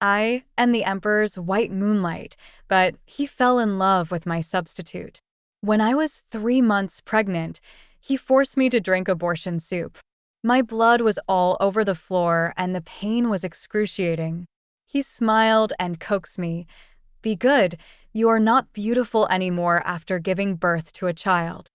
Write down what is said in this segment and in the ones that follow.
I am the Emperor's white moonlight, but he fell in love with my substitute. When I was 3 months pregnant, he forced me to drink abortion soup. My blood was all over the floor and the pain was excruciating. He smiled and coaxed me. Be good, you are not beautiful anymore after giving birth to a child.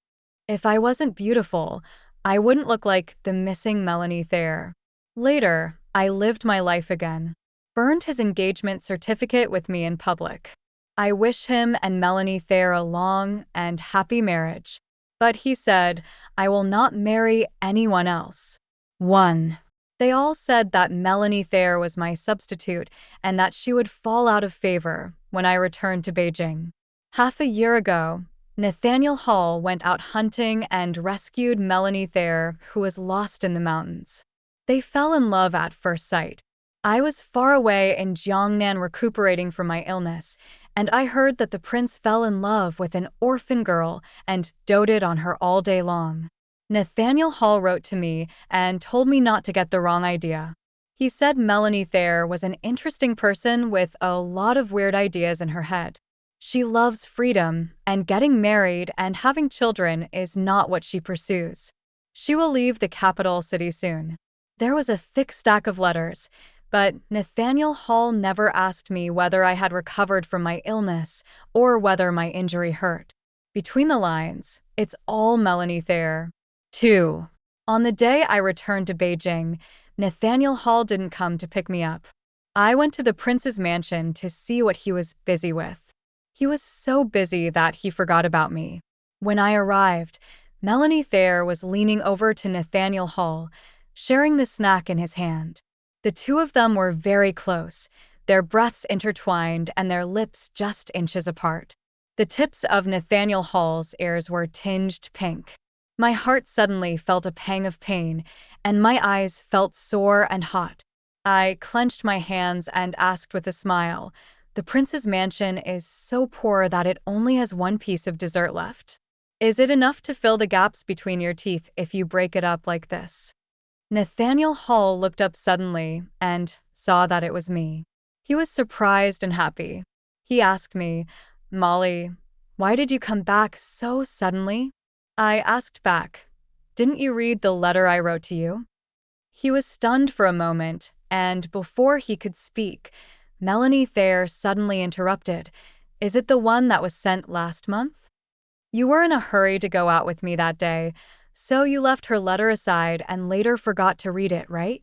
If I wasn't beautiful, I wouldn't look like the missing Melanie Thayer. Later, I lived my life again. Burned his engagement certificate with me in public. I wish him and Melanie Thayer a long and happy marriage. But he said, I will not marry anyone else. 1. They all said that Melanie Thayer was my substitute and that she would fall out of favor when I returned to Beijing. Half a year ago, Nathaniel Hall went out hunting and rescued Melanie Thayer, who was lost in the mountains. They fell in love at first sight. I was far away in Jiangnan recuperating from my illness, and I heard that the prince fell in love with an orphan girl and doted on her all day long. Nathaniel Hall wrote to me and told me not to get the wrong idea. He said Melanie Thayer was an interesting person with a lot of weird ideas in her head. She loves freedom, and getting married and having children is not what she pursues. She will leave the capital city soon. There was a thick stack of letters, but Nathaniel Hall never asked me whether I had recovered from my illness or whether my injury hurt. Between the lines, it's all Melanie Thayer. 2. On the day I returned to Beijing, Nathaniel Hall didn't come to pick me up. I went to the prince's mansion to see what he was busy with. He was so busy that he forgot about me. When I arrived, Melanie Thayer was leaning over to Nathaniel Hall, sharing the snack in his hand. The two of them were very close, their breaths intertwined and their lips just inches apart. The tips of Nathaniel Hall's ears were tinged pink. My heart suddenly felt a pang of pain, and my eyes felt sore and hot. I clenched my hands and asked with a smile, the prince's mansion is so poor that it only has one piece of dessert left. Is it enough to fill the gaps between your teeth if you break it up like this? Nathaniel Hall looked up suddenly and saw that it was me. He was surprised and happy. He asked me, Molly, why did you come back so suddenly? I asked back, didn't you read the letter I wrote to you? He was stunned for a moment, and before he could speak, Melanie Thayer suddenly interrupted, is it the one that was sent last month? You were in a hurry to go out with me that day, so you left her letter aside and later forgot to read it, right?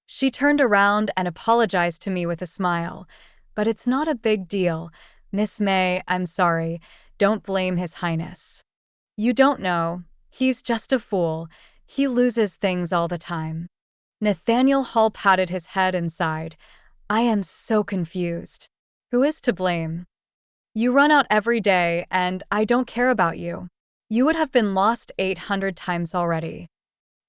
She turned around and apologized to me with a smile. But it's not a big deal. Miss May, I'm sorry. Don't blame His Highness. You don't know. He's just a fool. He loses things all the time. Nathaniel Hall patted his head and sighed. I am so confused. Who is to blame? You run out every day, and I don't care about you. You would have been lost 800 times already.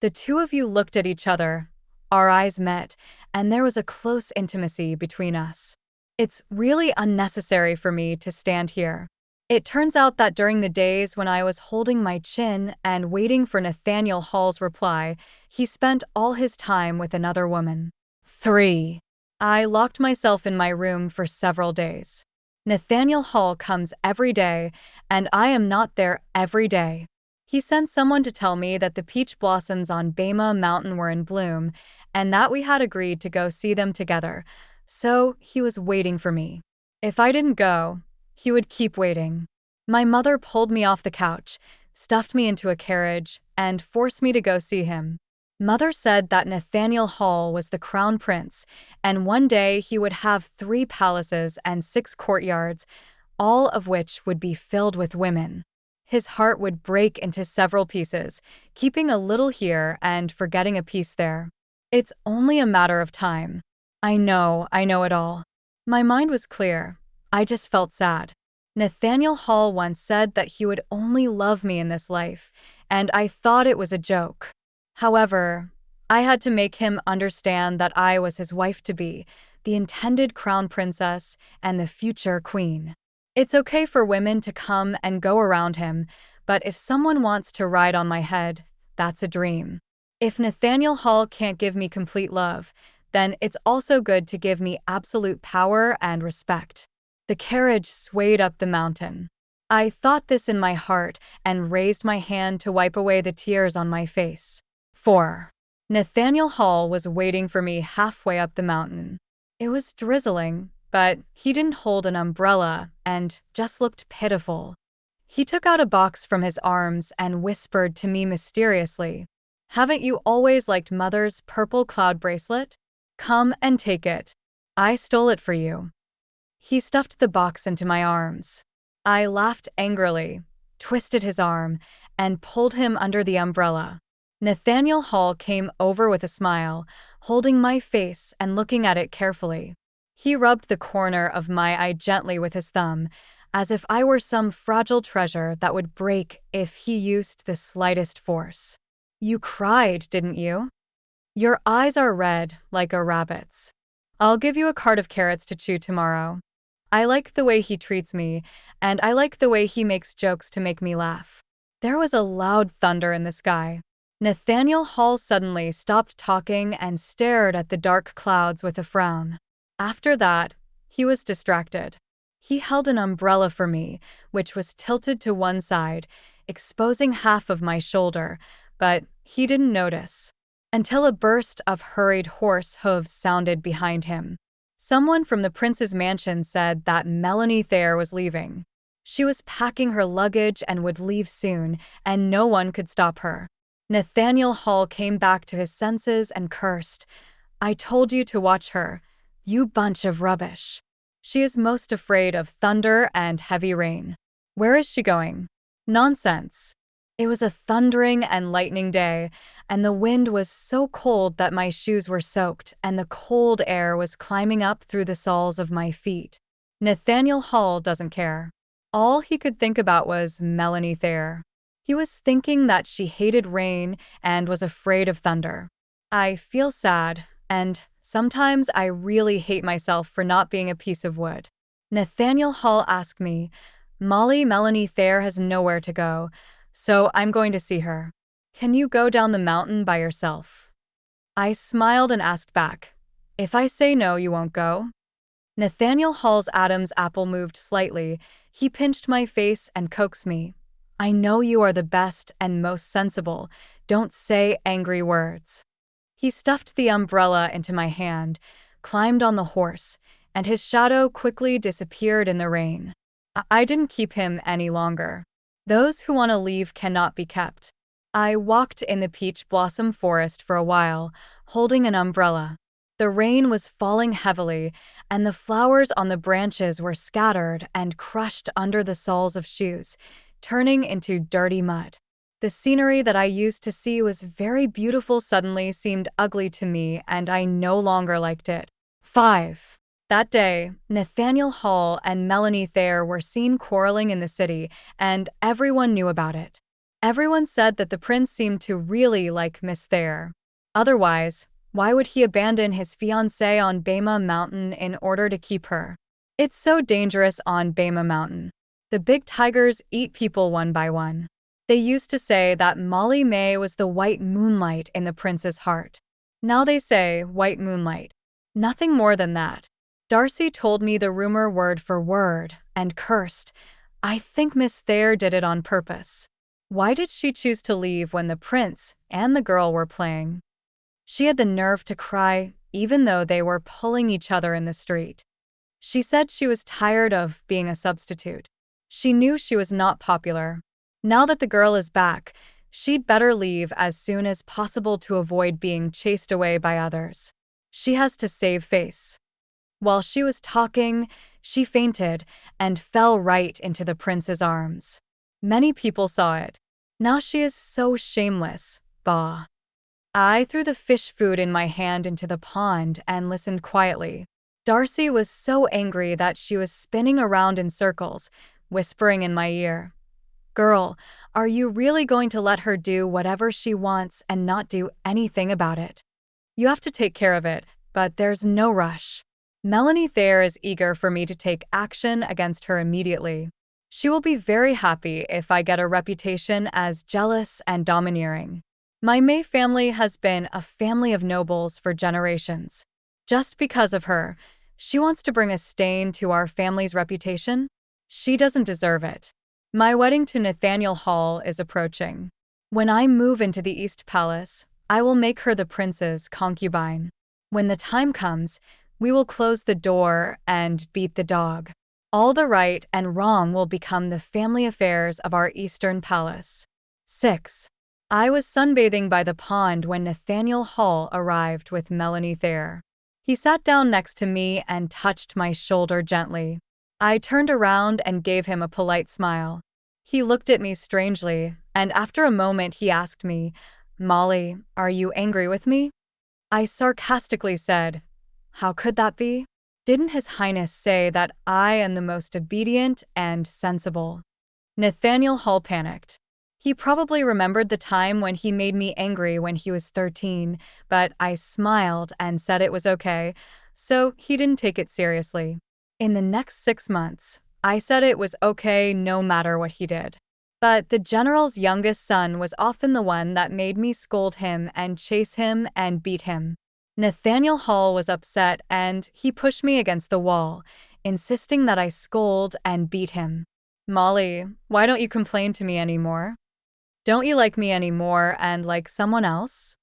The two of you looked at each other. Our eyes met, and there was a close intimacy between us. It's really unnecessary for me to stand here. It turns out that during the days when I was holding my chin and waiting for Nathaniel Hall's reply, he spent all his time with another woman. 3. I locked myself in my room for several days. Nathaniel Hall comes every day, and I am not there every day. He sent someone to tell me that the peach blossoms on Bema Mountain were in bloom, and that we had agreed to go see them together, so he was waiting for me. If I didn't go, he would keep waiting. My mother pulled me off the couch, stuffed me into a carriage, and forced me to go see him. Mother said that Nathaniel Hall was the crown prince, and one day he would have 3 palaces and 6 courtyards, all of which would be filled with women. His heart would break into several pieces, keeping a little here and forgetting a piece there. It's only a matter of time. I know it all. My mind was clear. I just felt sad. Nathaniel Hall once said that he would only love me in this life, and I thought it was a joke. However, I had to make him understand that I was his wife-to-be, the intended crown princess and the future queen. It's okay for women to come and go around him, but if someone wants to ride on my head, that's a dream. If Nathaniel Hall can't give me complete love, then it's also good to give me absolute power and respect." The carriage swayed up the mountain. I thought this in my heart and raised my hand to wipe away the tears on my face. 4. Nathaniel Hall was waiting for me halfway up the mountain. It was drizzling, but he didn't hold an umbrella and just looked pitiful. He took out a box from his arms and whispered to me mysteriously, "Haven't you always liked Mother's purple cloud bracelet? Come and take it. I stole it for you." He stuffed the box into my arms. I laughed angrily, twisted his arm, and pulled him under the umbrella. Nathaniel Hall came over with a smile, holding my face and looking at it carefully. He rubbed the corner of my eye gently with his thumb, as if I were some fragile treasure that would break if he used the slightest force. "You cried, didn't you? Your eyes are red like a rabbit's. I'll give you a cart of carrots to chew tomorrow. I like the way he treats me, and I like the way he makes jokes to make me laugh." There was a loud thunder in the sky. Nathaniel Hall suddenly stopped talking and stared at the dark clouds with a frown. After that, he was distracted. He held an umbrella for me, which was tilted to one side, exposing half of my shoulder, but he didn't notice. Until a burst of hurried horse hooves sounded behind him. Someone from the prince's mansion said that Melanie Thayer was leaving. She was packing her luggage and would leave soon, and no one could stop her. Nathaniel Hall came back to his senses and cursed, "I told you to watch her, you bunch of rubbish. She is most afraid of thunder and heavy rain. Where is she going? Nonsense." It was a thundering and lightning day, and the wind was so cold that my shoes were soaked, and the cold air was climbing up through the soles of my feet. Nathaniel Hall doesn't care. All he could think about was Melanie Thayer. He was thinking that she hated rain and was afraid of thunder. I feel sad, and sometimes I really hate myself for not being a piece of wood. Nathaniel Hall asked me, Melanie Thayer has nowhere to go, so I'm going to see her. Can you go down the mountain by yourself?" I smiled and asked back, "If I say no, you won't go?" Nathaniel Hall's Adam's apple moved slightly. He pinched my face and coaxed me. "I know you are the best and most sensible. Don't say angry words." He stuffed the umbrella into my hand, climbed on the horse, and his shadow quickly disappeared in the rain. I didn't keep him any longer. Those who want to leave cannot be kept. I walked in the peach blossom forest for a while, holding an umbrella. The rain was falling heavily, and the flowers on the branches were scattered and crushed under the soles of shoes, turning into dirty mud. The scenery that I used to see was very beautiful suddenly seemed ugly to me, and I no longer liked it. 5. That day, Nathaniel Hall and Melanie Thayer were seen quarreling in the city, and everyone knew about it. Everyone said that the prince seemed to really like Miss Thayer. Otherwise, why would he abandon his fiancée on Bema Mountain in order to keep her? It's so dangerous on Bema Mountain. The big tigers eat people one by one. They used to say that Molly May was the white moonlight in the prince's heart. Now they say white moonlight. Nothing more than that. Darcy told me the rumor word for word and cursed, "I think Miss Thayer did it on purpose." Why did she choose to leave when the prince and the girl were playing? She had the nerve to cry even though they were pulling each other in the street. She said she was tired of being a substitute. She knew she was not popular. Now that the girl is back, she'd better leave as soon as possible to avoid being chased away by others. She has to save face. While she was talking, she fainted and fell right into the prince's arms. Many people saw it. Now she is so shameless, bah. I threw the fish food in my hand into the pond and listened quietly. Darcy was so angry that she was spinning around in circles, whispering in my ear, "Girl, are you really going to let her do whatever she wants and not do anything about it? You have to take care of it, but there's no rush." Melanie Thayer is eager for me to take action against her immediately. She will be very happy if I get a reputation as jealous and domineering. My May family has been a family of nobles for generations. Just because of her, she wants to bring a stain to our family's reputation? She doesn't deserve it. My wedding to Nathaniel Hall is approaching. When I move into the East Palace, I will make her the prince's concubine. When the time comes, we will close the door and beat the dog. All the right and wrong will become the family affairs of our Eastern Palace. 6. I was sunbathing by the pond when Nathaniel Hall arrived with Melanie Thayer. He sat down next to me and touched my shoulder gently. I turned around and gave him a polite smile. He looked at me strangely, and after a moment he asked me, "Molly, are you angry with me?" I sarcastically said, "How could that be? Didn't His Highness say that I am the most obedient and sensible?" Nathaniel Hall panicked. He probably remembered the time when he made me angry when he was 13, but I smiled and said it was okay, so he didn't take it seriously. In the next 6 months, I said it was okay no matter what he did. But the general's youngest son was often the one that made me scold him and chase him and beat him. Nathaniel Hall was upset and he pushed me against the wall, insisting that I scold and beat him. "Molly, why don't you complain to me anymore? Don't you like me anymore and like someone else?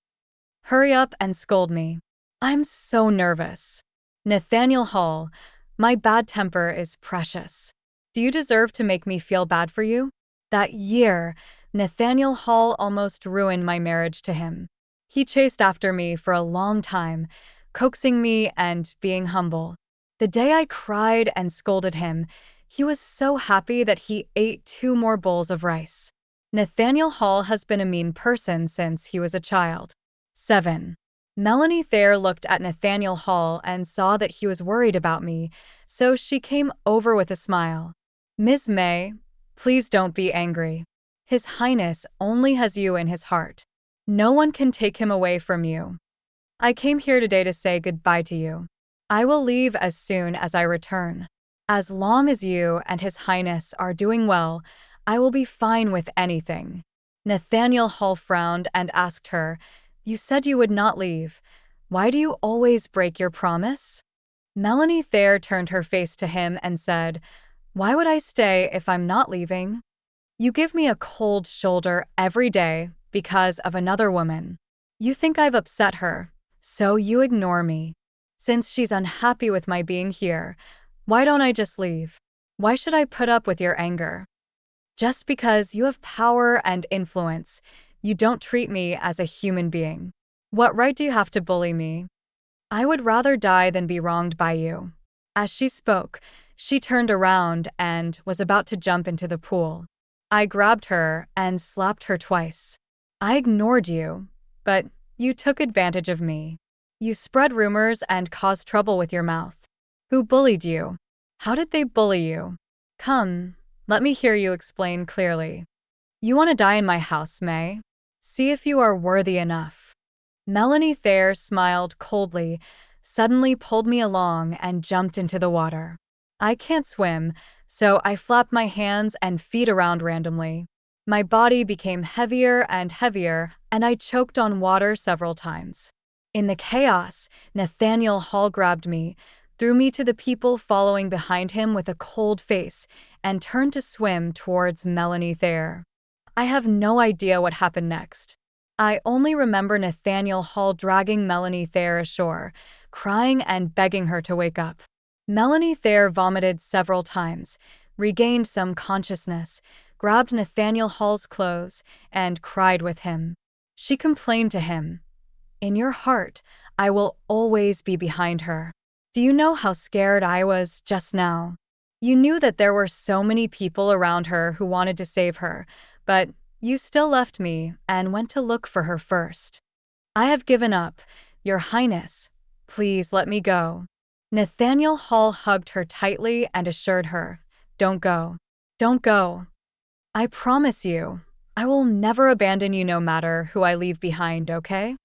Hurry up and scold me. I'm so nervous." Nathaniel Hall, my bad temper is precious. Do you deserve to make me feel bad for you? That year, Nathaniel Hall almost ruined my marriage to him. He chased after me for a long time, coaxing me and being humble. The day I cried and scolded him, he was so happy that he ate 2 more bowls of rice. Nathaniel Hall has been a mean person since he was a child. 7. Melanie Thayer looked at Nathaniel Hall and saw that he was worried about me, so she came over with a smile. "Ms. May, please don't be angry. His Highness only has you in his heart. No one can take him away from you. I came here today to say goodbye to you. I will leave as soon as I return. As long as you and His Highness are doing well, I will be fine with anything." Nathaniel Hall frowned and asked her, "You said you would not leave. Why do you always break your promise?" Melanie Thayer turned her face to him and said, "Why would I stay if I'm not leaving? You give me a cold shoulder every day because of another woman. You think I've upset her, so you ignore me. Since she's unhappy with my being here, why don't I just leave? Why should I put up with your anger? Just because you have power and influence, you don't treat me as a human being. What right do you have to bully me? I would rather die than be wronged by you." As she spoke, she turned around and was about to jump into the pool. I grabbed her and slapped her twice. "I ignored you, but you took advantage of me. You spread rumors and caused trouble with your mouth. Who bullied you? How did they bully you? Come, let me hear you explain clearly. You want to die in my house, May? See if you are worthy enough." Melanie Thayer smiled coldly, suddenly pulled me along and jumped into the water. I can't swim, so I flapped my hands and feet around randomly. My body became heavier and heavier, and I choked on water several times. In the chaos, Nathaniel Hall grabbed me, threw me to the people following behind him with a cold face, and turned to swim towards Melanie Thayer. I have no idea what happened next. I only remember Nathaniel Hall dragging Melanie Thayer ashore, crying and begging her to wake up. Melanie Thayer vomited several times, regained some consciousness, grabbed Nathaniel Hall's clothes, and cried with him. She complained to him, "In your heart, I will always be behind her. Do you know how scared I was just now? You knew that there were so many people around her who wanted to save her, but you still left me and went to look for her first. I have given up. Your Highness, please let me go." Nathaniel Hall hugged her tightly and assured her, "Don't go. Don't go. I promise you, I will never abandon you no matter who I leave behind, okay?"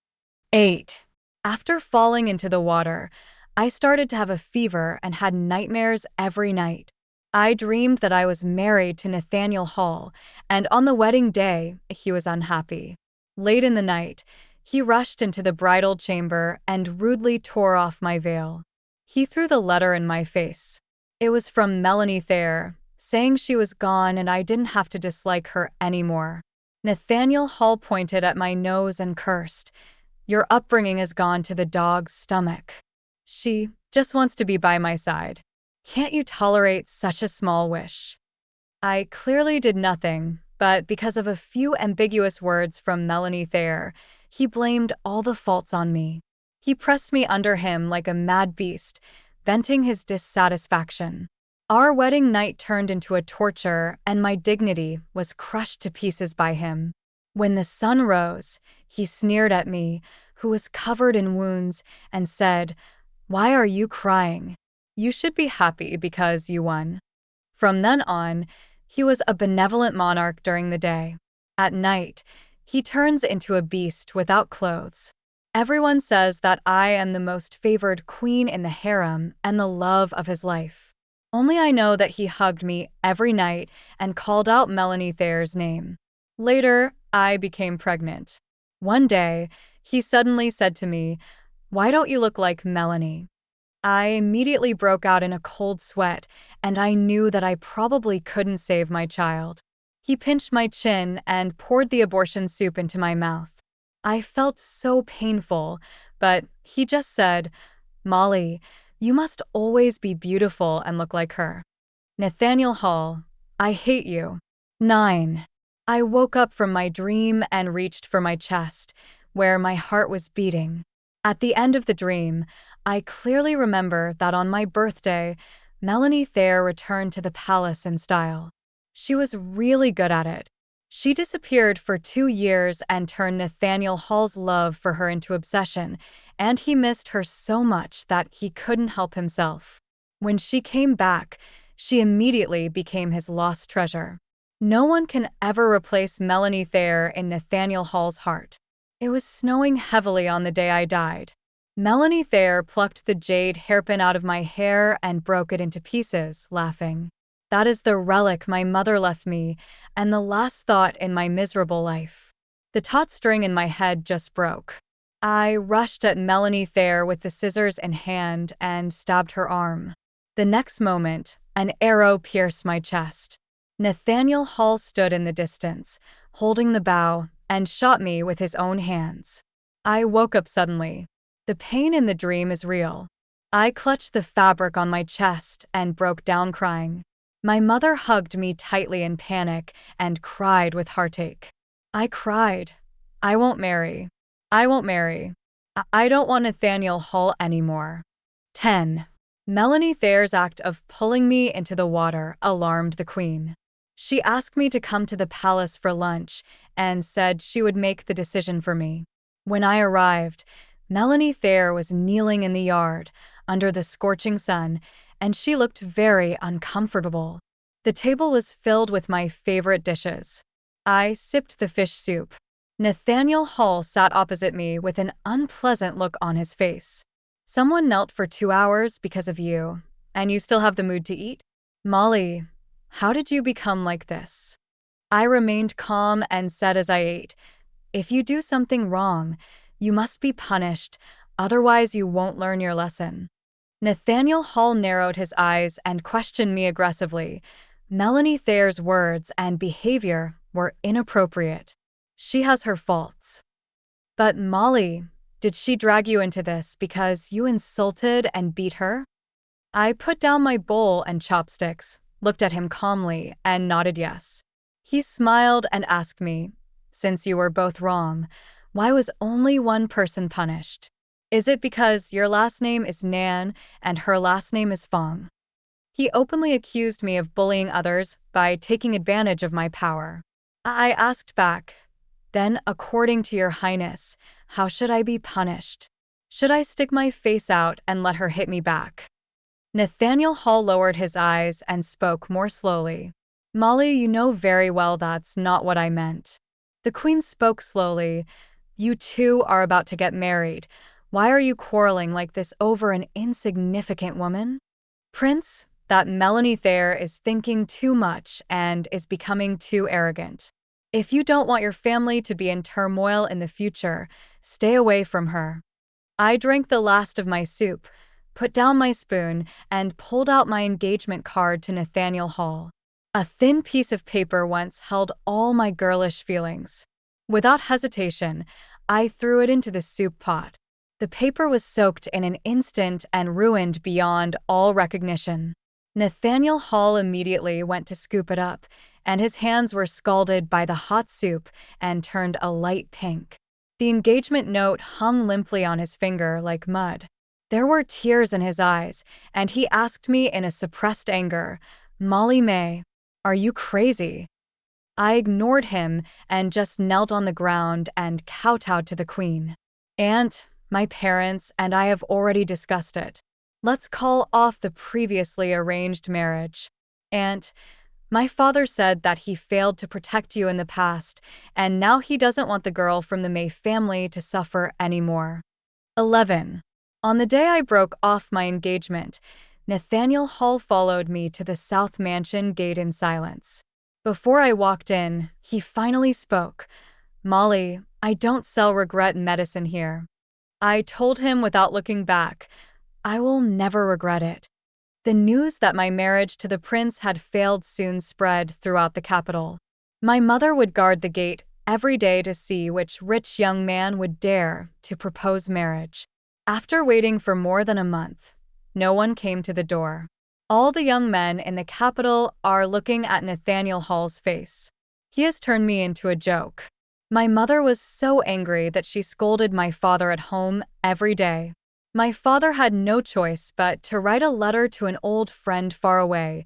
8. After falling into the water, I started to have a fever and had nightmares every night. I dreamed that I was married to Nathaniel Hall, and on the wedding day, he was unhappy. Late in the night, He rushed into the bridal chamber and rudely tore off my veil. He threw the letter in my face. It was from Melanie Thayer, saying she was gone and I didn't have to dislike her anymore. Nathaniel Hall pointed at my nose and cursed. Your upbringing has gone to the dog's stomach. She just wants to be by my side. Can't you tolerate such a small wish? I clearly did nothing, but because of a few ambiguous words from Melanie Thayer, he blamed all the faults on me. He pressed me under him like a mad beast, venting his dissatisfaction. Our wedding night turned into a torture, and my dignity was crushed to pieces by him. When the sun rose, he sneered at me, who was covered in wounds, and said, "Why are you crying? You should be happy because you won." From then on, he was a benevolent monarch during the day. At night, he turns into a beast without clothes. Everyone says that I am the most favored queen in the harem and the love of his life. Only I know that he hugged me every night and called out Melanie Thayer's name. Later, I became pregnant. One day, he suddenly said to me, "Why don't you look like Melanie?" I immediately broke out in a cold sweat, and I knew that I probably couldn't save my child. He pinched my chin and poured the abortion soup into my mouth. I felt so painful, but he just said, "Molly, you must always be beautiful and look like her." Nathaniel Hall, I hate you. 9. I woke up from my dream and reached for my chest, where my heart was beating. At the end of the dream, I clearly remember that on my birthday, Melanie Thayer returned to the palace in style. She was really good at it. She disappeared for 2 years and turned Nathaniel Hall's love for her into obsession, and he missed her so much that he couldn't help himself. When she came back, she immediately became his lost treasure. No one can ever replace Melanie Thayer in Nathaniel Hall's heart. It was snowing heavily on the day I died. Melanie Thayer plucked the jade hairpin out of my hair and broke it into pieces, laughing. That is the relic my mother left me, and the last thought in my miserable life. The taut string in my head just broke. I rushed at Melanie Thayer with the scissors in hand and stabbed her arm. The next moment, an arrow pierced my chest. Nathaniel Hall stood in the distance, holding the bow, and shot me with his own hands. I woke up suddenly. The pain in the dream is real. I clutched the fabric on my chest and broke down crying. My mother hugged me tightly in panic and cried with heartache. I cried. I won't marry. I won't marry. I don't want Nathaniel Hall anymore. 10. Melanie Thayer's act of pulling me into the water alarmed the queen. She asked me to come to the palace for lunch and said she would make the decision for me. When I arrived, Melanie Thayer was kneeling in the yard under the scorching sun, and she looked very uncomfortable. The table was filled with my favorite dishes. I sipped the fish soup. Nathaniel Hall sat opposite me with an unpleasant look on his face. "Someone knelt for 2 hours because of you, and you still have the mood to eat? Molly, how did you become like this?" I remained calm and said as I ate, "If you do something wrong, you must be punished, otherwise you won't learn your lesson." Nathaniel Hall narrowed his eyes and questioned me aggressively. Melanie Thayer's words and behavior were inappropriate. She has her faults. But Molly, did she drag you into this because you insulted and beat her? I put down my bowl and chopsticks, looked at him calmly, and nodded yes. He smiled and asked me, "Since you were both wrong, why was only one person punished? Is it because your last name is Nan and her last name is Fong?" He openly accused me of bullying others by taking advantage of my power. I asked back, "Then, according to your highness, how should I be punished? Should I stick my face out and let her hit me back?" Nathaniel Hall lowered his eyes and spoke more slowly. "Molly, you know very well that's not what I meant." The queen spoke slowly. "You two are about to get married. Why are you quarreling like this over an insignificant woman? Prince, that Melanie Thayer is thinking too much and is becoming too arrogant. If you don't want your family to be in turmoil in the future, stay away from her. I drank the last of my soup, put down my spoon, and pulled out my engagement card to Nathaniel Hall. A thin piece of paper once held all my girlish feelings. Without hesitation, I threw it into the soup pot. The paper was soaked in an instant and ruined beyond all recognition. Nathaniel Hall immediately went to scoop it up, and his hands were scalded by the hot soup and turned a light pink. The engagement note hung limply on his finger like mud. There were tears in his eyes, and he asked me in a suppressed anger, "Molly May, are you crazy?" I ignored him and just knelt on the ground and kowtowed to the queen. "Aunt, my parents and I have already discussed it. Let's call off the previously arranged marriage. Aunt, my father said that he failed to protect you in the past, and now he doesn't want the girl from the May family to suffer anymore." 11. On the day I broke off my engagement, Nathaniel Hall followed me to the South Mansion gate in silence. Before I walked in, he finally spoke. "Molly, I don't sell regret medicine here." I told him without looking back, "I will never regret it." The news that my marriage to the prince had failed soon spread throughout the capital. My mother would guard the gate every day to see which rich young man would dare to propose marriage. After waiting for more than a month, no one came to the door. All the young men in the capital are looking at Nathaniel Hall's face. He has turned me into a joke. My mother was so angry that she scolded my father at home every day. My father had no choice but to write a letter to an old friend far away,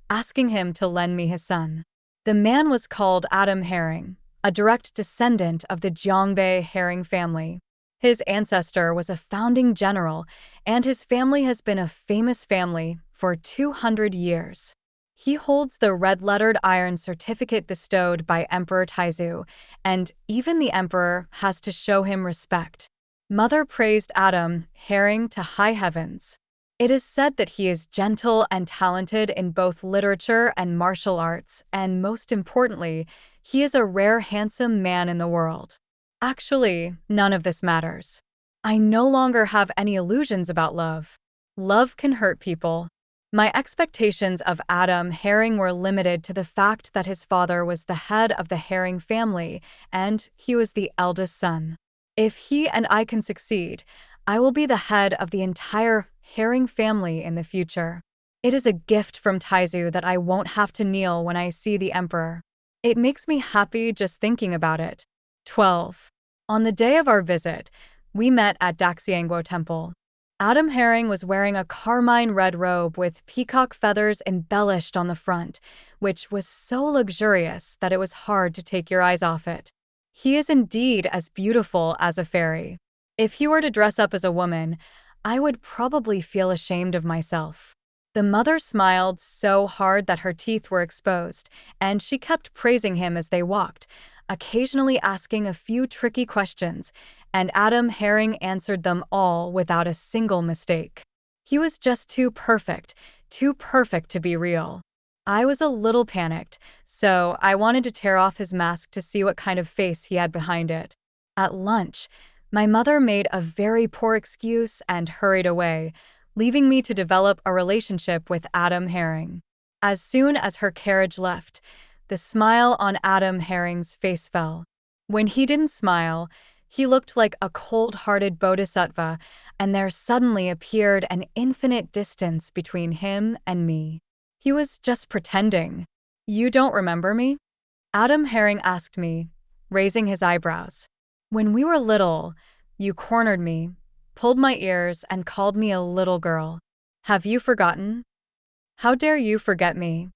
asking him to lend me his son. The man was called Adam Herring, a direct descendant of the Jiangbei Herring family. His ancestor was a founding general, and his family has been a famous family for 200 years. He holds the red-lettered iron certificate bestowed by Emperor Taizu, and even the emperor has to show him respect. Mother praised Adam Herring to high heavens. It is said that he is gentle and talented in both literature and martial arts, and most importantly, he is a rare handsome man in the world. Actually, none of this matters. I no longer have any illusions about love. Love can hurt people. My expectations of Adam Herring were limited to the fact that his father was the head of the Herring family, and he was the eldest son. If he and I can succeed, I will be the head of the entire Herring family in the future. It is a gift from Taizu that I won't have to kneel when I see the emperor. It makes me happy just thinking about it. 12. On the day of our visit, we met at Daxiangguo Temple. Adam Herring was wearing a carmine red robe with peacock feathers embellished on the front, which was so luxurious that it was hard to take your eyes off it. He is indeed as beautiful as a fairy. If he were to dress up as a woman, I would probably feel ashamed of myself. The mother smiled so hard that her teeth were exposed, and she kept praising him as they walked, occasionally asking a few tricky questions, and Adam Herring answered them all without a single mistake. He was just too perfect to be real. I was a little panicked, so I wanted to tear off his mask to see what kind of face he had behind it. At lunch, my mother made a very poor excuse and hurried away, leaving me to develop a relationship with Adam Herring. As soon as her carriage left, the smile on Adam Herring's face fell. When he didn't smile, he looked like a cold-hearted bodhisattva, and there suddenly appeared an infinite distance between him and me. He was just pretending. "You don't remember me?" Adam Herring asked me, raising his eyebrows. "When we were little, you cornered me, pulled my ears, and called me a little girl. Have you forgotten? How dare you forget me?"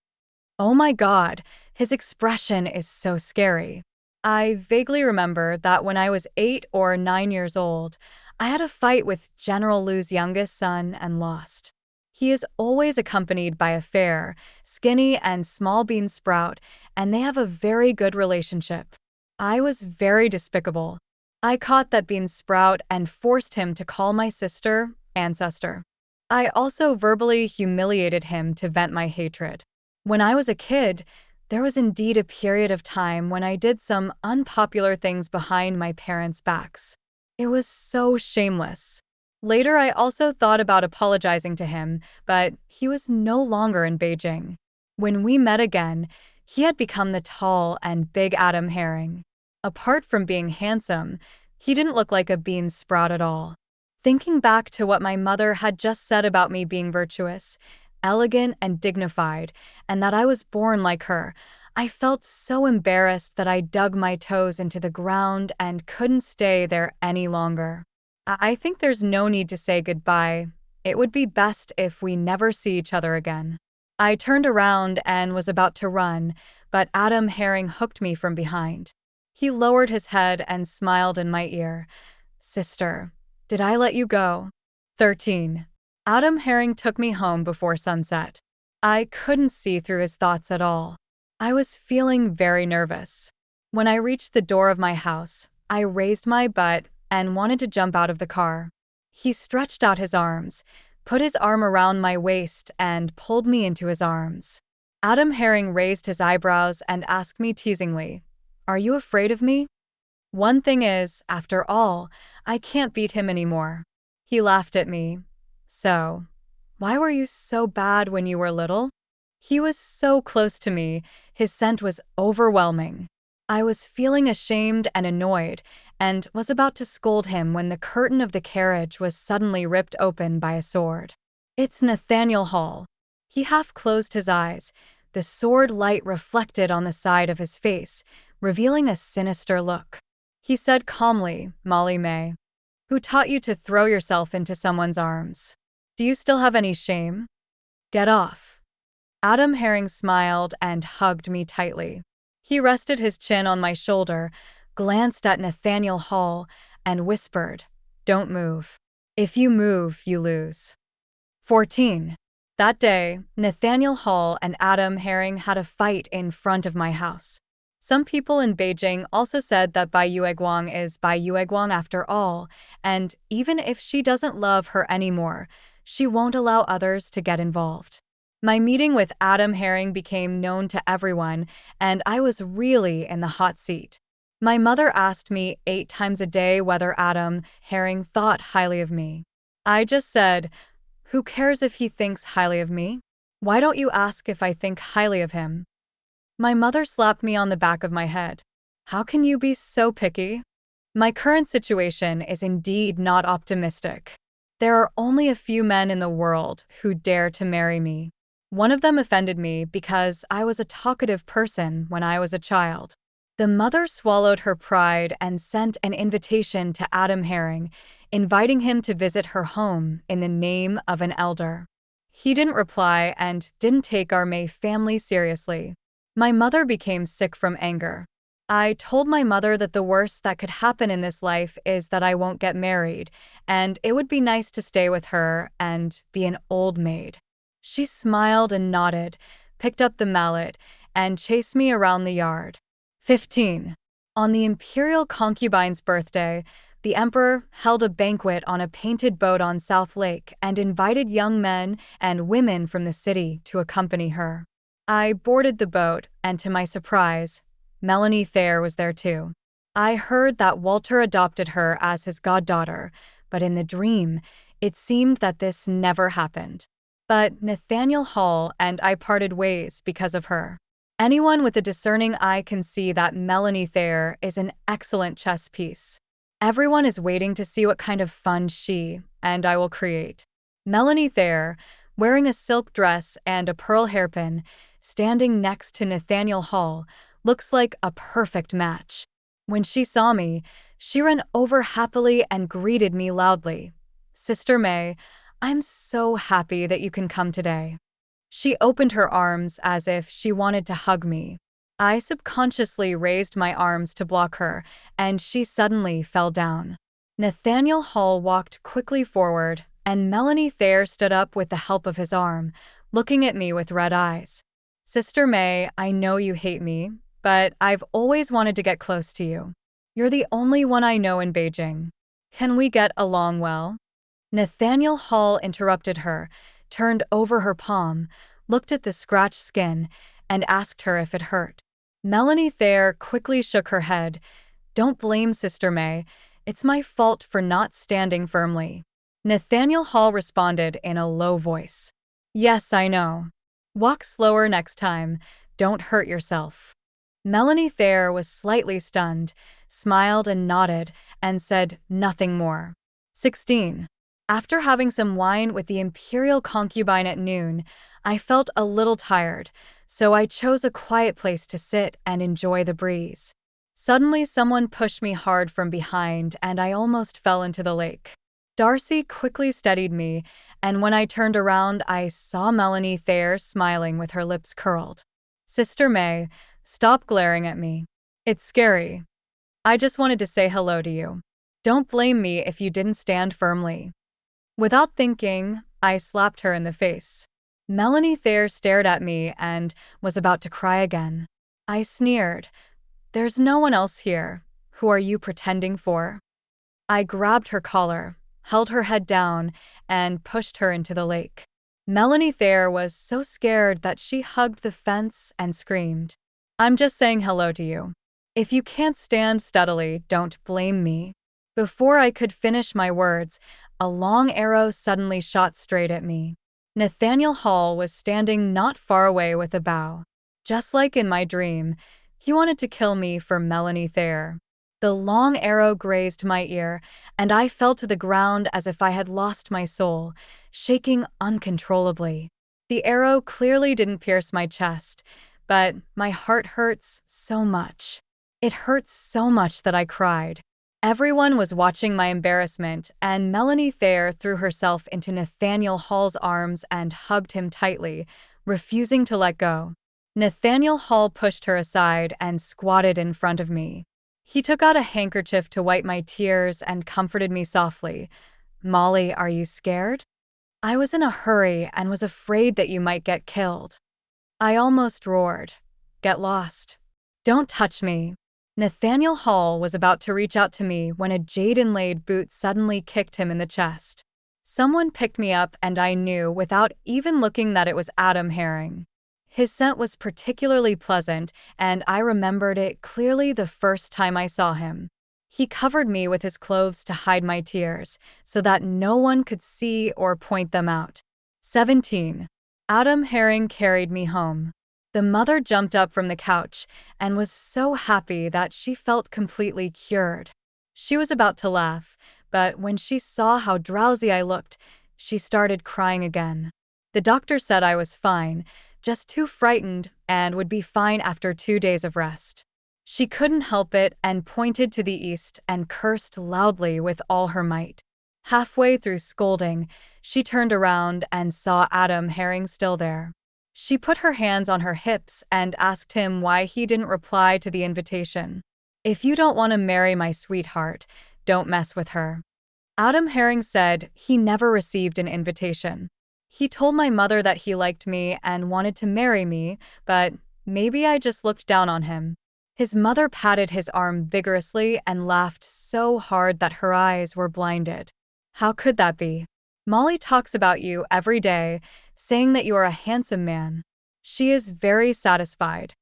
Oh my God, his expression is so scary. I vaguely remember that when I was 8 or 9 years old, I had a fight with General Lu's youngest son and lost. He is always accompanied by a fair, skinny, and small bean sprout, and they have a very good relationship. I was very despicable. I caught that bean sprout and forced him to call my sister ancestor. I also verbally humiliated him to vent my hatred. When I was a kid, There was indeed a period of time when I did some unpopular things behind my parents' backs. It was so shameless. Later, I also thought about apologizing to him, but he was no longer in Beijing. When we met again, he had become the tall and big Adam Herring. Apart from being handsome, he didn't look like a bean sprout at all. Thinking back to what my mother had just said about me being virtuous, elegant, and dignified, and that I was born like her, I felt so embarrassed that I dug my toes into the ground and couldn't stay there any longer. I think there's no need to say goodbye. It would be best if we never see each other again. I turned around and was about to run, but Adam Herring hooked me from behind. He lowered his head and smiled in my ear. Sister, did I let you go? 13. Adam Herring took me home before sunset. I couldn't see through his thoughts at all. I was feeling very nervous. When I reached the door of my house, I raised my butt and wanted to jump out of the car. He stretched out his arms, put his arm around my waist, and pulled me into his arms. Adam Herring raised his eyebrows and asked me teasingly, "Are you afraid of me?" One thing is, after all, I can't beat him anymore. He laughed at me. So, why were you so bad when you were little? He was so close to me, his scent was overwhelming. I was feeling ashamed and annoyed, and was about to scold him when the curtain of the carriage was suddenly ripped open by a sword. It's Nathaniel Hall. He half closed his eyes, the sword light reflected on the side of his face, revealing a sinister look. He said calmly, "Molly May, who taught you to throw yourself into someone's arms? Do you still have any shame? Get off." Adam Herring smiled and hugged me tightly. He rested his chin on my shoulder, glanced at Nathaniel Hall, and whispered, "Don't move. If you move, you lose." 14. That day, Nathaniel Hall and Adam Herring had a fight in front of my house. Some people in Beijing also said that Bai Yueguang is Bai Yueguang after all, and even if she doesn't love her anymore, she won't allow others to get involved. My meeting with Adam Herring became known to everyone, and I was really in the hot seat. My mother asked me 8 times a day whether Adam Herring thought highly of me. I just said, "Who cares if he thinks highly of me? Why don't you ask if I think highly of him?" My mother slapped me on the back of my head. "How can you be so picky?" My current situation is indeed not optimistic. There are only a few men in the world who dare to marry me. One of them offended me because I was a talkative person when I was a child. The mother swallowed her pride and sent an invitation to Adam Herring, inviting him to visit her home in the name of an elder. He didn't reply and didn't take our May family seriously. My mother became sick from anger. I told my mother that the worst that could happen in this life is that I won't get married, and it would be nice to stay with her and be an old maid. She smiled and nodded, picked up the mallet, and chased me around the yard. 15. On the imperial concubine's birthday, the emperor held a banquet on a painted boat on South Lake and invited young men and women from the city to accompany her. I boarded the boat, and to my surprise, Melanie Thayer was there too. I heard that Walter adopted her as his goddaughter, but in the dream, it seemed that this never happened. But Nathaniel Hall and I parted ways because of her. Anyone with a discerning eye can see that Melanie Thayer is an excellent chess piece. Everyone is waiting to see what kind of fun she and I will create. Melanie Thayer, wearing a silk dress and a pearl hairpin, standing next to Nathaniel Hall, looks like a perfect match. When she saw me, she ran over happily and greeted me loudly. "Sister May, I'm so happy that you can come today." She opened her arms as if she wanted to hug me. I subconsciously raised my arms to block her, and she suddenly fell down. Nathaniel Hall walked quickly forward, and Melanie Thayer stood up with the help of his arm, looking at me with red eyes. "Sister May, I know you hate me, but I've always wanted to get close to you. You're the only one I know in Beijing. Can we get along well?" Nathaniel Hall interrupted her, turned over her palm, looked at the scratched skin, and asked her if it hurt. Melanie Thayer quickly shook her head. "Don't blame Sister May. It's my fault for not standing firmly." Nathaniel Hall responded in a low voice. "Yes, I know. Walk slower next time. Don't hurt yourself." Melanie Thayer was slightly stunned, smiled and nodded, and said nothing more. 16. After having some wine with the imperial concubine at noon, I felt a little tired, so I chose a quiet place to sit and enjoy the breeze. Suddenly, someone pushed me hard from behind, and I almost fell into the lake. Darcy quickly steadied me, and when I turned around, I saw Melanie Thayer smiling with her lips curled. "Sister May, stop glaring at me. It's scary. I just wanted to say hello to you. Don't blame me if you didn't stand firmly." Without thinking, I slapped her in the face. Melanie Thayer stared at me and was about to cry again. I sneered. "There's no one else here. Who are you pretending for?" I grabbed her collar, held her head down, and pushed her into the lake. Melanie Thayer was so scared that she hugged the fence and screamed. "I'm just saying hello to you. If you can't stand steadily, don't blame me." Before I could finish my words, a long arrow suddenly shot straight at me. Nathaniel Hall was standing not far away with a bow. Just like in my dream, he wanted to kill me for Melanie Thayer. The long arrow grazed my ear, and I fell to the ground as if I had lost my soul, shaking uncontrollably. The arrow clearly didn't pierce my chest, but my heart hurts so much. It hurts so much that I cried. Everyone was watching my embarrassment, and Melanie Thayer threw herself into Nathaniel Hall's arms and hugged him tightly, refusing to let go. Nathaniel Hall pushed her aside and squatted in front of me. He took out a handkerchief to wipe my tears and comforted me softly. "Molly, are you scared?" "I was in a hurry and was afraid that you might get killed." I almost roared. "Get lost. Don't touch me." Nathaniel Hall was about to reach out to me when a jade-inlaid boot suddenly kicked him in the chest. Someone picked me up, and I knew without even looking that it was Adam Herring. His scent was particularly pleasant, and I remembered it clearly the first time I saw him. He covered me with his clothes to hide my tears, so that no one could see or point them out. 17. Adam Herring carried me home. The mother jumped up from the couch and was so happy that she felt completely cured. She was about to laugh, but when she saw how drowsy I looked, she started crying again. The doctor said I was fine, just too frightened, and would be fine after 2 days of rest. She couldn't help it and pointed to the east and cursed loudly with all her might. Halfway through scolding, she turned around and saw Adam Herring still there. She put her hands on her hips and asked him why he didn't reply to the invitation. "If you don't want to marry my sweetheart, don't mess with her." Adam Herring said he never received an invitation. He told my mother that he liked me and wanted to marry me, but maybe I just looked down on him. His mother patted his arm vigorously and laughed so hard that her eyes were blinded. "How could that be? Molly talks about you every day, saying that you are a handsome man. She is very satisfied."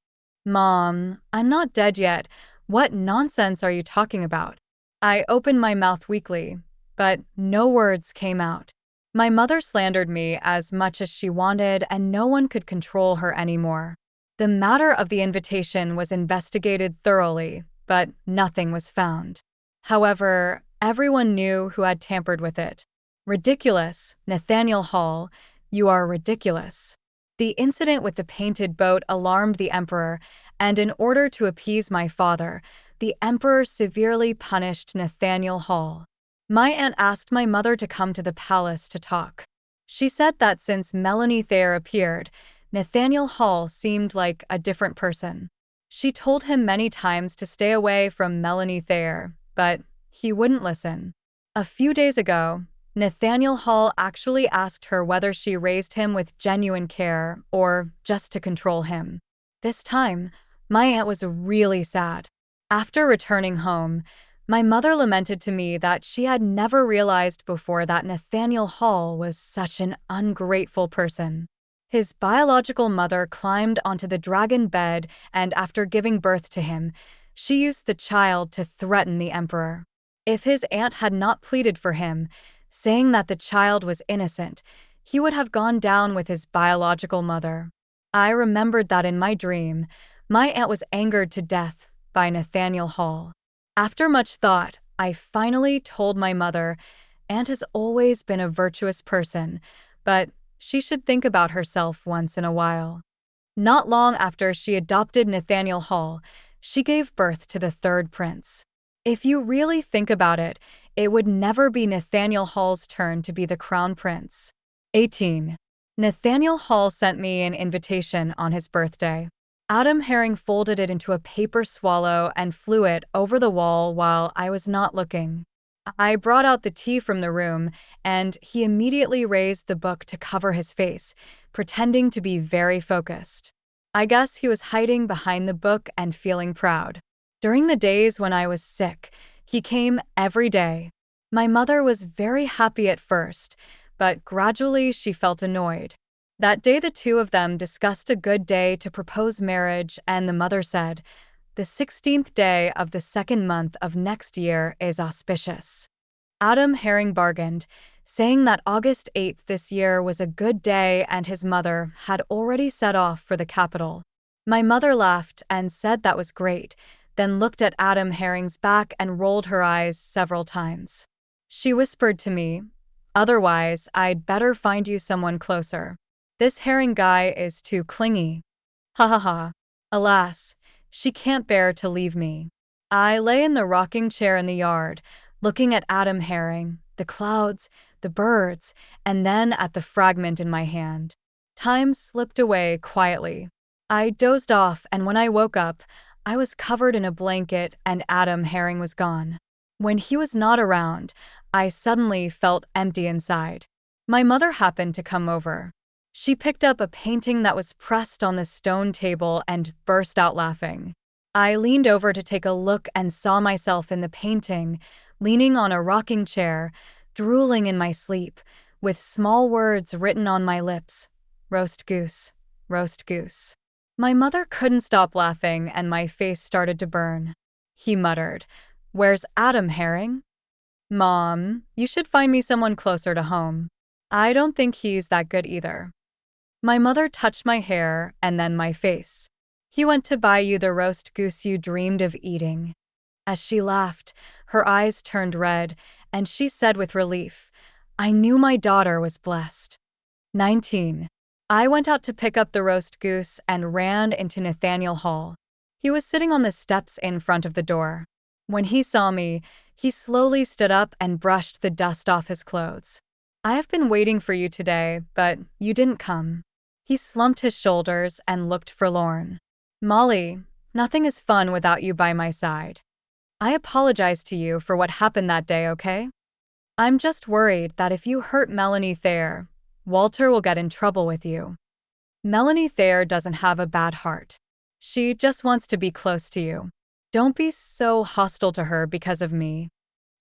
"Mom, I'm not dead yet. What nonsense are you talking about?" I opened my mouth weakly, but no words came out. My mother slandered me as much as she wanted, and no one could control her anymore. The matter of the invitation was investigated thoroughly, but nothing was found. However, everyone knew who had tampered with it. "Ridiculous, Nathaniel Hall, you are ridiculous." The incident with the painted boat alarmed the emperor, and in order to appease my father, the emperor severely punished Nathaniel Hall. My aunt asked my mother to come to the palace to talk. She said that since Melanie Thayer appeared, Nathaniel Hall seemed like a different person. She told him many times to stay away from Melanie Thayer, but he wouldn't listen. A few days ago, Nathaniel Hall actually asked her whether she raised him with genuine care or just to control him. This time, my aunt was really sad. After returning home, my mother lamented to me that she had never realized before that Nathaniel Hall was such an ungrateful person. His biological mother climbed onto the dragon bed, and after giving birth to him, she used the child to threaten the emperor. If his aunt had not pleaded for him, saying that the child was innocent, he would have gone down with his biological mother. I remembered that in my dream, my aunt was angered to death by Nathaniel Hall. After much thought, I finally told my mother, Aunt has always been a virtuous person, but she should think about herself once in a while. Not long after she adopted Nathaniel Hall, she gave birth to the third prince. If you really think about it, it would never be Nathaniel Hall's turn to be the crown prince. 18. Nathaniel Hall sent me an invitation on his birthday. Adam Herring folded it into a paper swallow and flew it over the wall while I was not looking. I brought out the tea from the room, and he immediately raised the book to cover his face, pretending to be very focused. I guess he was hiding behind the book and feeling proud. During the days when I was sick, he came every day. My mother was very happy at first, but gradually she felt annoyed. That day the two of them discussed a good day to propose marriage, and the mother said, "The 16th day of the second month of next year is auspicious." Adam Herring bargained, saying that August 8th this year was a good day and his mother had already set off for the capital. My mother laughed and said that was great, then looked at Adam Herring's back and rolled her eyes several times. She whispered to me, "Otherwise, I'd better find you someone closer. This Herring guy is too clingy." Ha ha ha. Alas, she can't bear to leave me. I lay in the rocking chair in the yard, looking at Adam Herring, the clouds, the birds, and then at the fragment in my hand. Time slipped away quietly. I dozed off, and when I woke up, I was covered in a blanket and Adam Herring was gone. When he was not around, I suddenly felt empty inside. My mother happened to come over. She picked up a painting that was pressed on the stone table and burst out laughing. I leaned over to take a look and saw myself in the painting, leaning on a rocking chair, drooling in my sleep, with small words written on my lips, "Roast goose, roast goose." My mother couldn't stop laughing and my face started to burn. He muttered, "Where's Adam Herring?" "Mom, you should find me someone closer to home. I don't think he's that good either." My mother touched my hair and then my face. "He went to buy you the roast goose you dreamed of eating." As she laughed, her eyes turned red, and she said with relief, "I knew my daughter was blessed." 19. I went out to pick up the roast goose and ran into Nathaniel Hall. He was sitting on the steps in front of the door. When he saw me, he slowly stood up and brushed the dust off his clothes. "I have been waiting for you today, but you didn't come." He slumped his shoulders and looked forlorn. "Molly, nothing is fun without you by my side. I apologize to you for what happened that day, okay? I'm just worried that if you hurt Melanie Thayer, Walter will get in trouble with you. Melanie Thayer doesn't have a bad heart. She just wants to be close to you. Don't be so hostile to her because of me."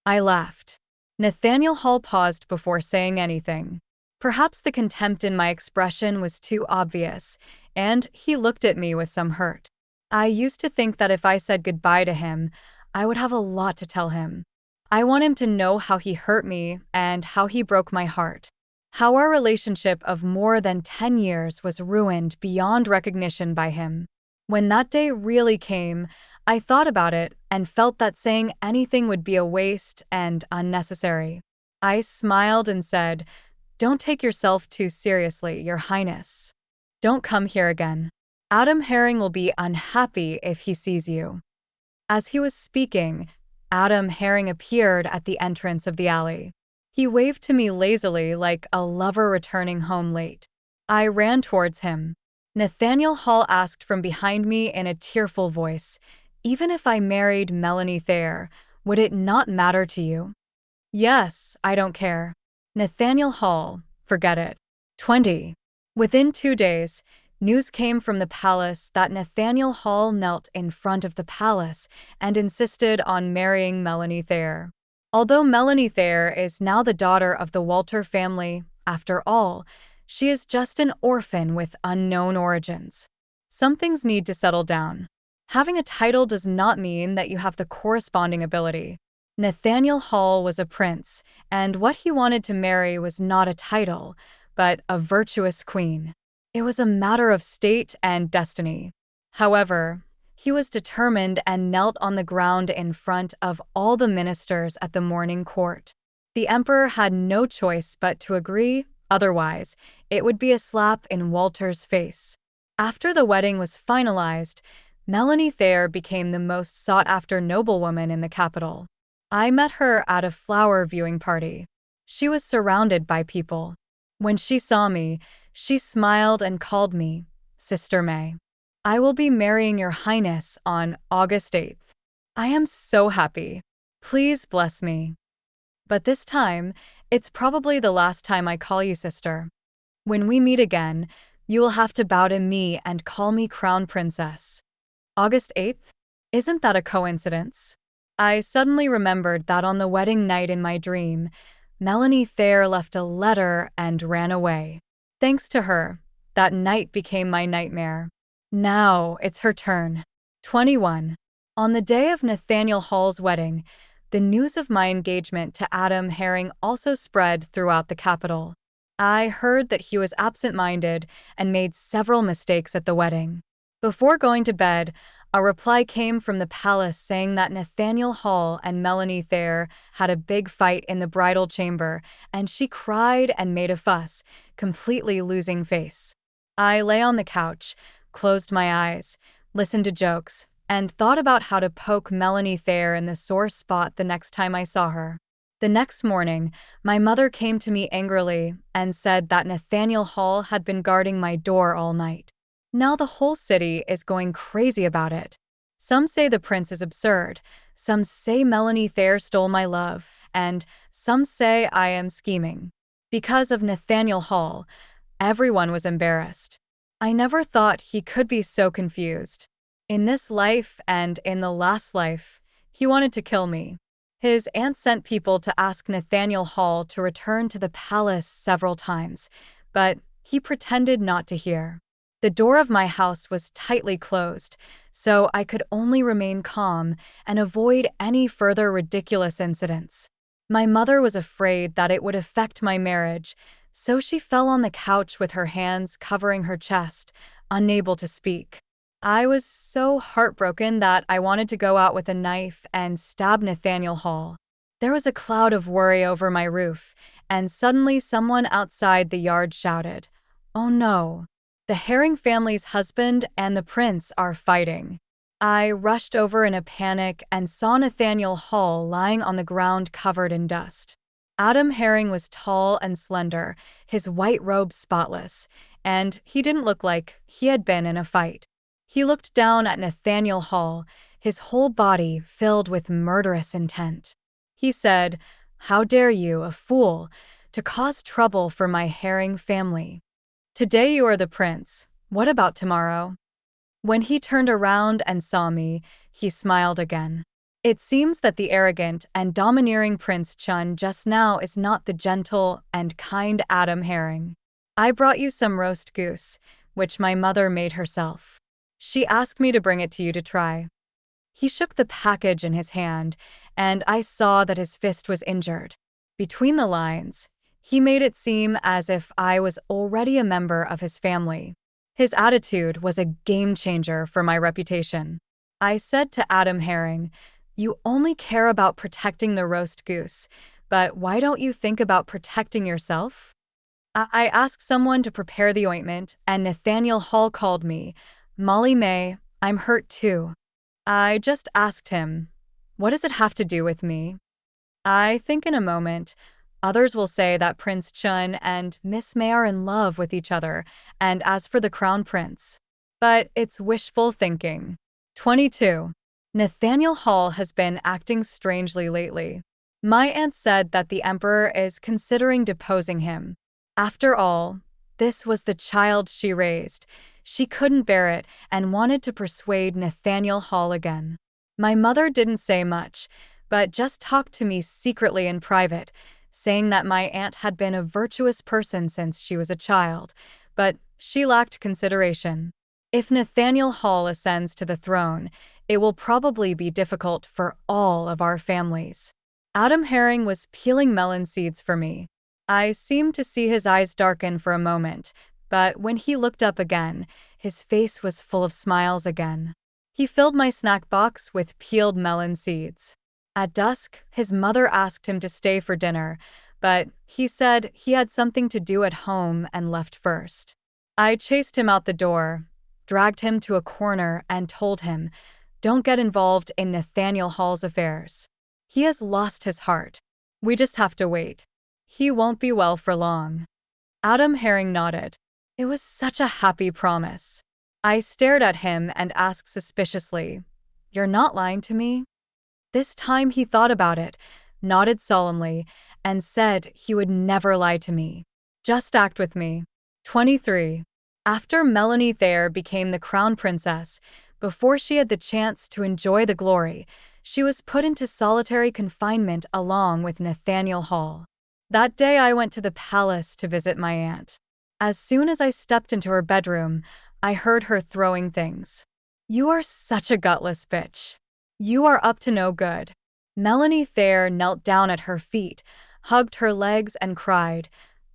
I laughed. Nathaniel Hall paused before saying anything. Perhaps the contempt in my expression was too obvious, and he looked at me with some hurt. I used to think that if I said goodbye to him, I would have a lot to tell him. I want him to know how he hurt me and how he broke my heart. How our relationship of more than 10 years was ruined beyond recognition by him. When that day really came, I thought about it and felt that saying anything would be a waste and unnecessary. I smiled and said, "Don't take yourself too seriously, Your Highness. Don't come here again. Adam Herring will be unhappy if he sees you." As he was speaking, Adam Herring appeared at the entrance of the alley. He waved to me lazily like a lover returning home late. I ran towards him. Nathaniel Hall asked from behind me in a tearful voice, "Even if I married Melanie Thayer, would it not matter to you?" "Yes, I don't care." Nathaniel Hall, forget it. 20. Within 2 days, news came from the palace that Nathaniel Hall knelt in front of the palace and insisted on marrying Melanie Thayer. Although Melanie Thayer is now the daughter of the Walter family, after all, She is just an orphan with unknown origins. Some things need to settle down. Having a title does not mean that you have the corresponding ability. Nathaniel Hall was a prince, and what he wanted to marry was not a title, but a virtuous queen. It was a matter of state and destiny. However, he was determined and knelt on the ground in front of all the ministers at the morning court. The emperor had no choice but to agree, otherwise, it would be a slap in Walter's face. After the wedding was finalized, Melanie Thayer became the most sought-after noblewoman in the capital. I met her at a flower viewing party. She was surrounded by people. When she saw me, she smiled and called me Sister May. I will be marrying Your Highness on August 8th. I am so happy. Please bless me. But this time, it's probably the last time I call you sister. When we meet again, you will have to bow to me and call me Crown Princess. August 8th? Isn't that a coincidence? I suddenly remembered that on the wedding night in my dream, Melanie Thayer left a letter and ran away. Thanks to her, that night became my nightmare. Now it's her turn. 21. On the day of Nathaniel Hall's wedding, the news of my engagement to Adam Herring also spread throughout the capital. I heard that he was absent-minded and made several mistakes at the wedding. Before going to bed, a reply came from the palace saying that Nathaniel Hall and Melanie Thayer had a big fight in the bridal chamber, and she cried and made a fuss, completely losing face. I lay on the couch, closed my eyes, listened to jokes, and thought about how to poke Melanie Thayer in the sore spot the next time I saw her. The next morning, my mother came to me angrily and said that Nathaniel Hall had been guarding my door all night. Now the whole city is going crazy about it. Some say the prince is absurd, some say Melanie Thayer stole my love, and some say I am scheming. Because of Nathaniel Hall, everyone was embarrassed. I never thought he could be so confused. In this life and in the last life, he wanted to kill me. His aunt sent people to ask Nathaniel Hall to return to the palace several times, but he pretended not to hear. The door of my house was tightly closed, so I could only remain calm and avoid any further ridiculous incidents. My mother was afraid that it would affect my marriage, so she fell on the couch with her hands covering her chest, unable to speak. I was so heartbroken that I wanted to go out with a knife and stab Nathaniel Hall. There was a cloud of worry over my roof, and suddenly someone outside the yard shouted, "Oh no! The Herring family's husband and the prince are fighting." I rushed over in a panic and saw Nathaniel Hall lying on the ground covered in dust. Adam Herring was tall and slender, his white robe spotless, and he didn't look like he had been in a fight. He looked down at Nathaniel Hall, his whole body filled with murderous intent. He said, "How dare you, a fool, to cause trouble for my Herring family? Today you are the prince. What about tomorrow?" When he turned around and saw me, he smiled again. It seems that the arrogant and domineering Prince Chun just now is not the gentle and kind Adam Herring. I brought you some roast goose, which my mother made herself. She asked me to bring it to you to try. He shook the package in his hand, and I saw that his fist was injured. Between the lines, he made it seem as if I was already a member of his family. His attitude was a game changer for my reputation. I said to Adam Herring, "You only care about protecting the roast goose, but why don't you think about protecting yourself?" I asked someone to prepare the ointment, and Nathaniel Hall called me, "Molly May, I'm hurt too." I just asked him, "What does it have to do with me?" I think in a moment, others will say that Prince Chun and Miss May are in love with each other, and as for the crown prince. But it's wishful thinking. 22. Nathaniel Hall has been acting strangely lately. My aunt said that the emperor is considering deposing him. After all, this was the child she raised. She couldn't bear it and wanted to persuade Nathaniel Hall again. My mother didn't say much, but just talked to me secretly in private, saying that my aunt had been a virtuous person since she was a child, but she lacked consideration. If Nathaniel Hall ascends to the throne, it will probably be difficult for all of our families. Adam Herring was peeling melon seeds for me. I seemed to see his eyes darken for a moment, but when he looked up again, his face was full of smiles again. He filled my snack box with peeled melon seeds. At dusk, his mother asked him to stay for dinner, but he said he had something to do at home and left first. I chased him out the door, dragged him to a corner, and told him, "Don't get involved in Nathaniel Hall's affairs. He has lost his heart. We just have to wait. He won't be well for long." Adam Herring nodded. It was such a happy promise. I stared at him and asked suspiciously, "You're not lying to me?" This time he thought about it, nodded solemnly, and said he would never lie to me. Just act with me. 23. After Melanie Thayer became the crown princess, before she had the chance to enjoy the glory, she was put into solitary confinement along with Nathaniel Hall. That day I went to the palace to visit my aunt. As soon as I stepped into her bedroom, I heard her throwing things. "You are such a gutless bitch. You are up to no good." Melanie Thayer knelt down at her feet, hugged her legs, and cried,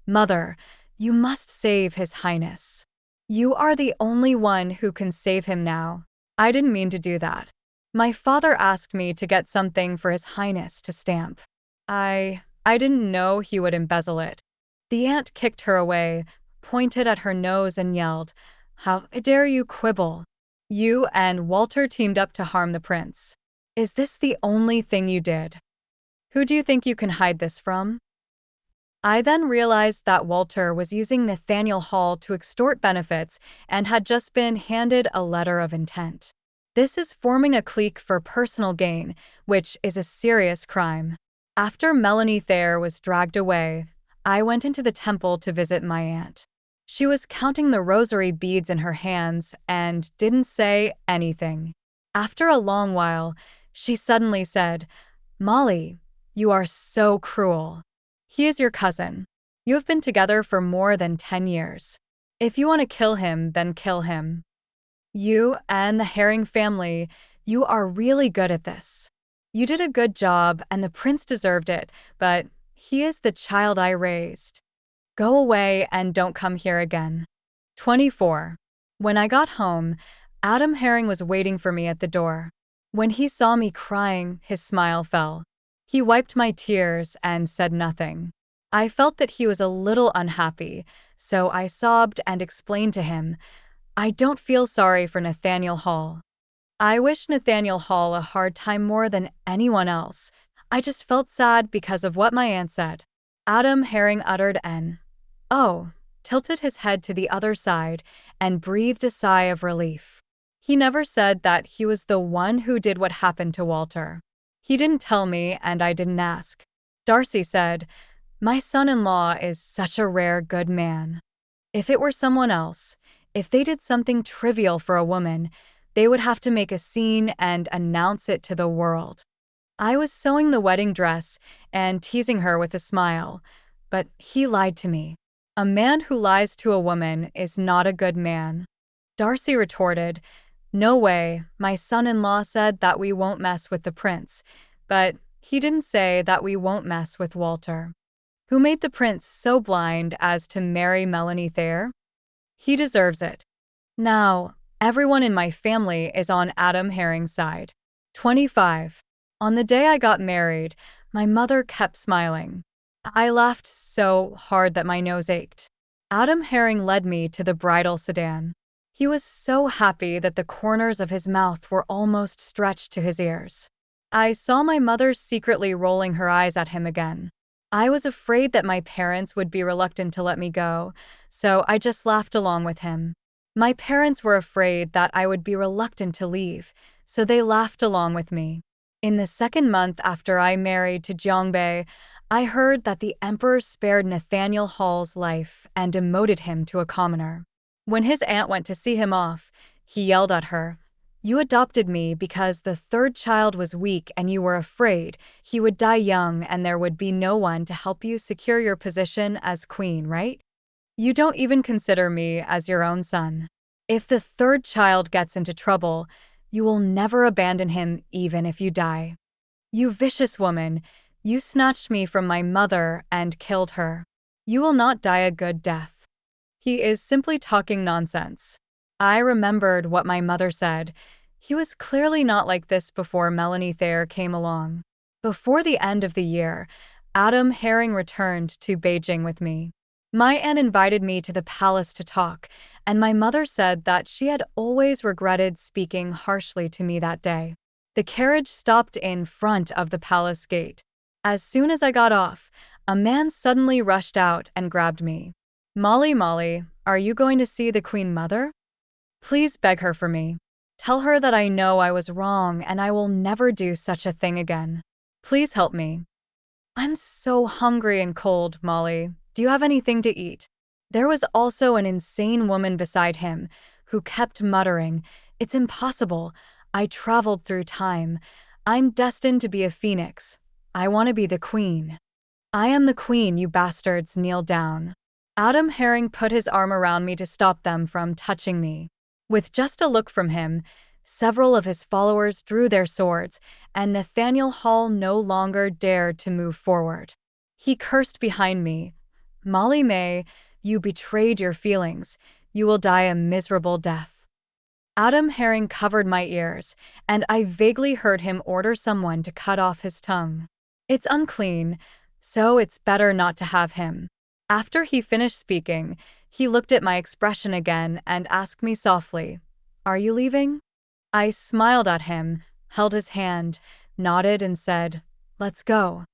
"Mother, you must save His Highness. You are the only one who can save him now." I didn't mean to do that. My father asked me to get something for His Highness to stamp. I didn't know he would embezzle it. The aunt kicked her away, pointed at her nose, and yelled, "How dare you quibble? You and Walter teamed up to harm the prince. Is this the only thing you did? Who do you think you can hide this from?" I then realized that Walter was using Nathaniel Hall to extort benefits and had just been handed a letter of intent. This is forming a clique for personal gain, which is a serious crime. After Melanie Thayer was dragged away, I went into the temple to visit my aunt. She was counting the rosary beads in her hands and didn't say anything. After a long while, she suddenly said, "Molly, you are so cruel. He is your cousin. You have been together for more than 10 years. If you want to kill him, then kill him. You and the Herring family, you are really good at this. You did a good job and the prince deserved it, but he is the child I raised. Go away and don't come here again." 24. When I got home, Adam Herring was waiting for me at the door. When he saw me crying, his smile fell. He wiped my tears and said nothing. I felt that he was a little unhappy, so I sobbed and explained to him, "I don't feel sorry for Nathaniel Hall. I wish Nathaniel Hall a hard time more than anyone else. I just felt sad because of what my aunt said." Adam Herring uttered an "oh," tilted his head to the other side, and breathed a sigh of relief. He never said that he was the one who did what happened to Walter. He didn't tell me, and I didn't ask. Darcy said, "My son-in-law is such a rare good man. If it were someone else, if they did something trivial for a woman, they would have to make a scene and announce it to the world." I was sewing the wedding dress and teasing her with a smile, but he lied to me. A man who lies to a woman is not a good man. Darcy retorted, "No way, my son-in-law said that we won't mess with the prince, but he didn't say that we won't mess with Walter. Who made the prince so blind as to marry Melanie Thayer? He deserves it. Now, everyone in my family is on Adam Herring's side." 25. On the day I got married, my mother kept smiling. I laughed so hard that my nose ached. Adam Herring led me to the bridal sedan. He was so happy that the corners of his mouth were almost stretched to his ears. I saw my mother secretly rolling her eyes at him again. I was afraid that my parents would be reluctant to let me go, so I just laughed along with him. My parents were afraid that I would be reluctant to leave, so they laughed along with me. In the second month after I married to Jeongbei, I heard that the emperor spared Nathaniel Hall's life and demoted him to a commoner. When his aunt went to see him off, he yelled at her, You adopted me because the third child was weak and you were afraid he would die young and there would be no one to help you secure your position as queen, right? You don't even consider me as your own son. If the third child gets into trouble, you will never abandon him even if you die. You vicious woman, you snatched me from my mother and killed her. You will not die a good death. He is simply talking nonsense. I remembered what my mother said. He was clearly not like this before Melanie Thayer came along. Before the end of the year, Adam Herring returned to Beijing with me. My aunt invited me to the palace to talk, and my mother said that she had always regretted speaking harshly to me that day. The carriage stopped in front of the palace gate. As soon as I got off, a man suddenly rushed out and grabbed me. Molly, are you going to see the Queen Mother? Please beg her for me. Tell her that I know I was wrong and I will never do such a thing again. Please help me. I'm so hungry and cold, Molly. Do you have anything to eat? There was also an insane woman beside him who kept muttering, "It's impossible. I traveled through time. I'm destined to be a phoenix. I want to be the queen." I am the queen, you bastards, kneel down. Adam Herring put his arm around me to stop them from touching me. With just a look from him, several of his followers drew their swords, and Nathaniel Hall no longer dared to move forward. He cursed behind me, "Molly May, you betrayed your feelings. You will die a miserable death." Adam Herring covered my ears, and I vaguely heard him order someone to cut off his tongue. It's unclean, so it's better not to have him. After he finished speaking, he looked at my expression again and asked me softly, "Are you leaving?" I smiled at him, held his hand, nodded and said, "Let's go."